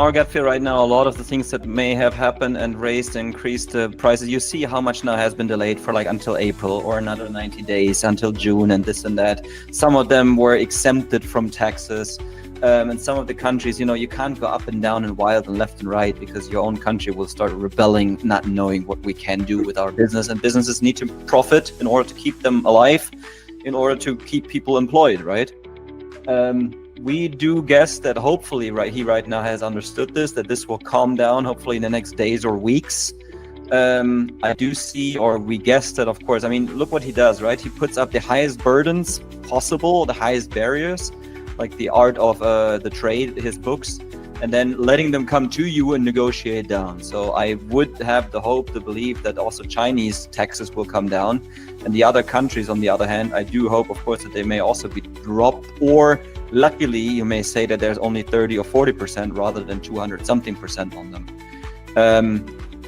our gut feel right now, a lot of the things that may have happened and increased the prices, you see how much now has been delayed for like until April or another 90 days until June and this and that. Some of them were exempted from taxes. And some of the countries, you can't go up and down and wild and left and right because your own country will start rebelling, not knowing what we can do with our business. And businesses need to profit in order to keep them alive, in order to keep people employed, right? We do guess that hopefully he right now has understood that this will calm down hopefully in the next days or weeks. I do see, or we guess that, of course, look what he does, right? He puts up the highest burdens possible, the highest barriers, like the art of the trade, his books, and then letting them come to you and negotiate down. So I would have the hope, the belief that also Chinese taxes will come down. And the other countries, on the other hand, I do hope, of course, that they may also be dropped, or luckily, you may say that there's only 30 or 40% rather than 200 something percent on them.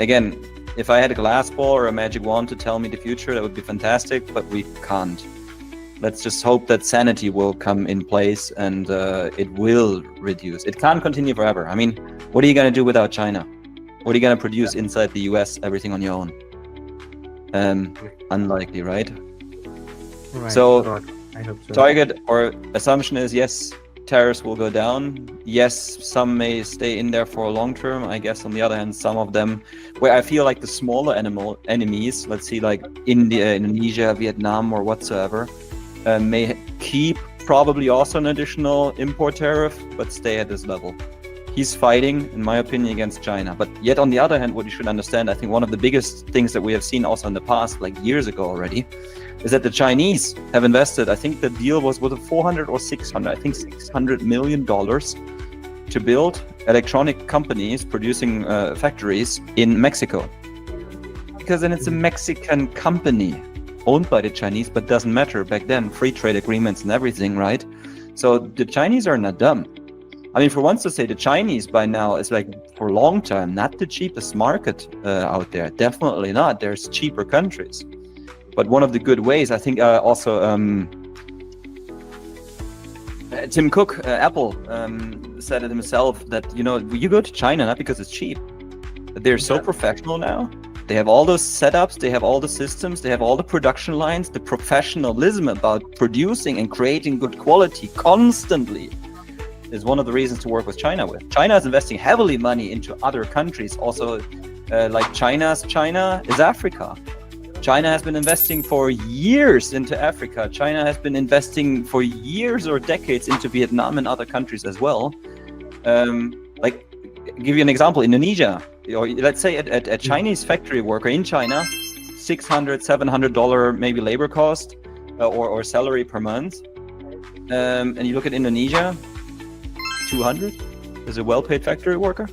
Again, if I had a glass ball or a magic wand to tell me the future, that would be fantastic, but we can't. Let's just hope that sanity will come in place and it will reduce. It can't continue forever. What are you going to do without China? What are you going to produce inside the US, everything on your own? Unlikely, right? So I hope so. Target or assumption is, yes, tariffs will go down. Yes, some may stay in there for a long term. I guess on the other hand, some of them, where I feel like the smaller enemies, let's see, like India, Indonesia, Vietnam, or whatsoever, may keep probably also an additional import tariff, but stay at this level. He's fighting, in my opinion, against China. But yet, on the other hand, what you should understand, I think one of the biggest things that we have seen also in the past, like years ago already, is that the Chinese have invested, I think the deal was with 400 or 600, I think $600 million to build electronic companies producing factories in Mexico. Because then it's a Mexican company owned by the Chinese, but doesn't matter. Back then, free trade agreements and everything, right? So the Chinese are not dumb. For once to say the Chinese by now is like for long term, not the cheapest market out there. Definitely not. There's cheaper countries. But one of the good ways, I think also Tim Cook, Apple, said it himself that, you go to China not because it's cheap, but they're so professional now. They have all those setups, they have all the systems, they have all the production lines, the professionalism about producing and creating good quality constantly is one of the reasons to work with China with. China is investing heavily money into other countries. Also, like China's China is Africa. China has been investing for years into Africa. China has been investing for years or decades into Vietnam and other countries as well. Like, give you an example, Indonesia, or let's say a Chinese factory worker in China, $600, $700 maybe labor cost or salary per month. And you look at Indonesia, 200 as a well-paid factory worker.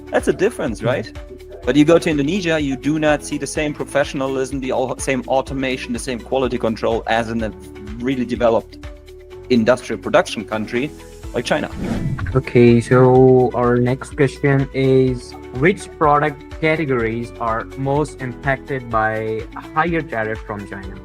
That's a difference, right? But you go to Indonesia, you do not see the same professionalism, the same automation, the same quality control as in a really developed industrial production country like China. Okay, so our next question is, which product categories are most impacted by a higher tariff from China?